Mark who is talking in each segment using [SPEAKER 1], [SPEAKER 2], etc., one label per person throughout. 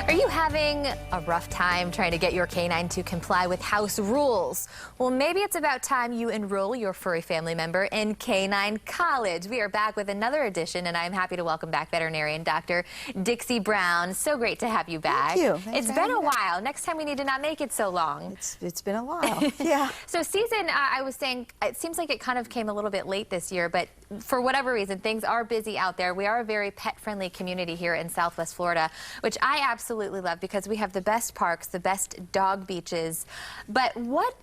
[SPEAKER 1] Are you having a rough time trying to get your canine to comply with house rules? Well, maybe it's about time you enroll your furry family member in Canine College. We are back with another edition, and I'm happy to welcome back veterinarian Dr. Dixie Brown. So great to have you back.
[SPEAKER 2] Thank you.
[SPEAKER 1] It's been a while. Next time we need to not make it so long.
[SPEAKER 2] It's been a while. Yeah.
[SPEAKER 1] So season, I was saying, it seems like it kind of came a little bit late this year, but for whatever reason, things are busy out there. We are a very pet-friendly community here in Southwest Florida, which I absolutely love because we have the best parks, the best dog beaches. But what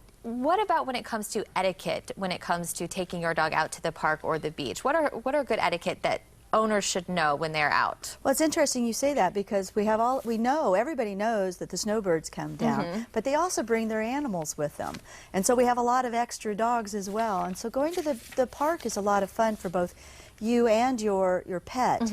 [SPEAKER 1] about when it comes to etiquette, when it comes to taking your dog out to the park or the beach? What are good etiquette that owners should know when they're out?
[SPEAKER 2] Well, it's interesting you say that because everybody knows that the snowbirds come down, but they also bring their animals with them. And so we have a lot of extra dogs as well. And so going to the park is a lot of fun for both you and your pet.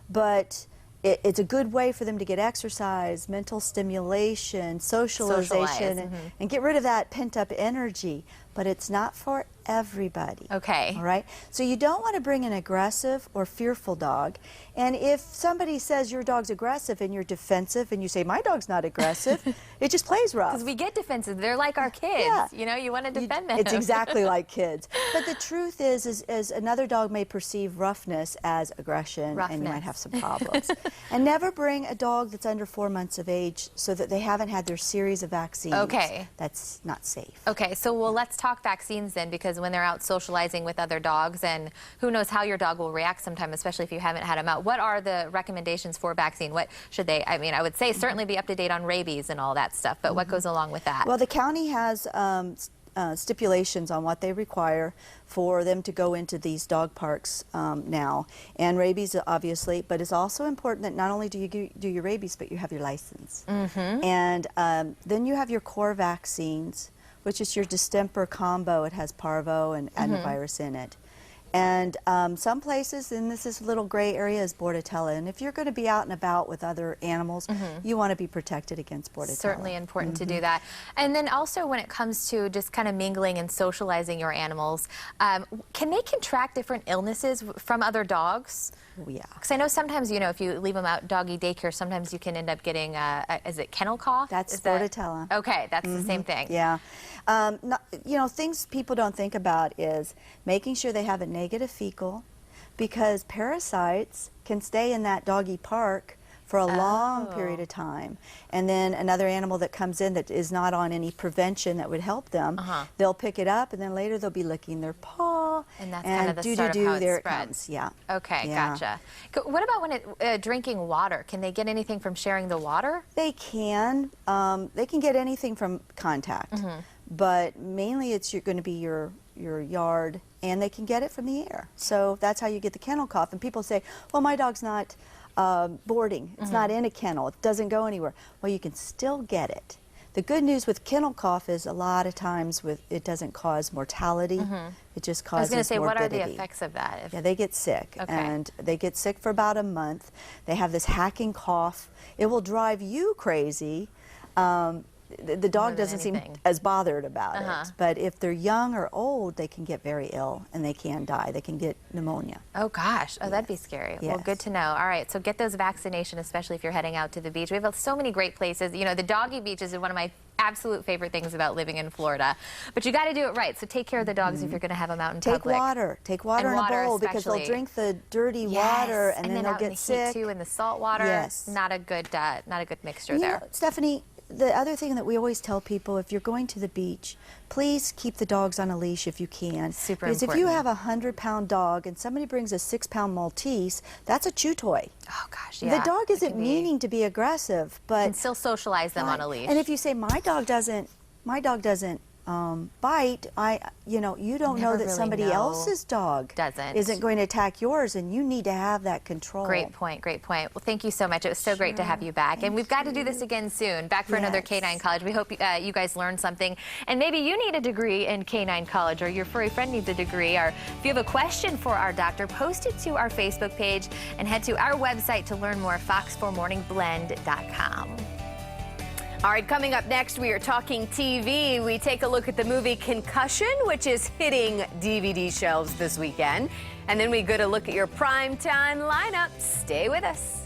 [SPEAKER 2] But it's a good way for them to get exercise, mental stimulation, socialization, and get rid of that pent-up energy. But it's not for everybody.
[SPEAKER 1] Okay.
[SPEAKER 2] All right? So you don't want to bring an aggressive or fearful dog. And if somebody says your dog's aggressive and you're defensive and you say, my dog's not aggressive, it just plays rough.
[SPEAKER 1] Because we get defensive. They're like our kids.
[SPEAKER 2] Yeah.
[SPEAKER 1] You know, you want to defend them.
[SPEAKER 2] It's exactly like kids. But the truth is another dog may perceive roughness as aggression, and you might have some problems. And never bring a dog that's under 4 months of age so that they haven't had their series of vaccines.
[SPEAKER 1] Okay.
[SPEAKER 2] That's not safe.
[SPEAKER 1] Okay, so well, let's talk vaccines then, because when they're out socializing with other dogs, and who knows how your dog will react sometime, especially if you haven't had them out. What are the recommendations for vaccine? What should they, I mean, I would say certainly be up to date on rabies and all that stuff, but what goes along with that?
[SPEAKER 2] Well, the county has stipulations on what they require for them to go into these dog parks now, and rabies obviously, but it's also important that not only do you do your rabies, but you have your license. And then you have your core vaccines, which is your distemper combo. It has parvo and adenovirus in it. And some places, and this is a little gray area, is Bordetella. And if you're going to be out and about with other animals, you want to be protected against Bordetella.
[SPEAKER 1] Certainly important to do that. And then also when it comes to just kind of mingling and socializing your animals, can they contract different illnesses from other dogs?
[SPEAKER 2] Oh, yeah.
[SPEAKER 1] Because I know sometimes, you know, if you leave them out doggy daycare, sometimes you can end up getting, is it kennel cough?
[SPEAKER 2] That's Bordetella.
[SPEAKER 1] Okay, that's the same thing.
[SPEAKER 2] Yeah. You know, things people don't think about is making sure they have a negative fecal, because parasites can stay in that doggy park for a long period of time. And then another animal that comes in that is not on any prevention that would help them, they'll pick it up, and then later they'll be licking their paw.
[SPEAKER 1] And that's kind of the start of how it
[SPEAKER 2] there
[SPEAKER 1] spreads.
[SPEAKER 2] It comes. Yeah.
[SPEAKER 1] Okay, gotcha. What about when drinking water? Can they get anything from sharing the water?
[SPEAKER 2] They can. They can get anything from contact. But mainly it's going to be your yard, and they can get it from the air. So that's how you get the kennel cough. And people say, well, my dog's not boarding. It's not in a kennel. It doesn't go anywhere. Well, you can still get it. The good news with kennel cough is a lot of times it doesn't cause mortality. It just causes
[SPEAKER 1] I was going to say,
[SPEAKER 2] morbidity.
[SPEAKER 1] what are the effects of that?
[SPEAKER 2] Yeah, they get sick, and they get sick for about a month. They have this hacking cough. It will drive you crazy. The dog doesn't seem as bothered about it, but if they're young or old, they can get very ill and they can die. They can get pneumonia.
[SPEAKER 1] Oh gosh, that'd be scary. Well, good to know. All right, so get those vaccinations, especially if you're heading out to the beach. We have so many great places. You know, the doggy beaches are one of my absolute favorite things about living in Florida, but you got to do it right. So take care of the dogs if you're going to have them out in public.
[SPEAKER 2] Take water in a bowl, because they'll drink the dirty water and then they'll get sick.
[SPEAKER 1] Too, in the salt water. Not a good mixture there.
[SPEAKER 2] Know, Stephanie, the other thing that we always tell people, if you're going to the beach, please keep the dogs on a leash if you can.
[SPEAKER 1] Super
[SPEAKER 2] because
[SPEAKER 1] important.
[SPEAKER 2] If you have a 100-pound dog and somebody brings a 6-pound Maltese, that's a chew toy.
[SPEAKER 1] Oh gosh, yeah.
[SPEAKER 2] The dog isn't meaning to be aggressive, but
[SPEAKER 1] you can still socialize them on a leash.
[SPEAKER 2] And if you say my dog doesn't bite, you don't know that somebody else's dog isn't going to attack yours, and you need to have that control.
[SPEAKER 1] Great point, great point. Well, thank you so much. It was so great to have you back. And we've got to do this again soon, back for another Canine College. We hope you guys learned something. And maybe you need a degree in Canine College, or your furry friend needs a degree, or if you have a question for our doctor, post it to our Facebook page and head to our website to learn more, fox4morningblend.com.
[SPEAKER 3] All right, coming up next, we are talking TV. We take a look at the movie Concussion, which is hitting DVD shelves this weekend. And then we go to look at your primetime lineup. Stay with us.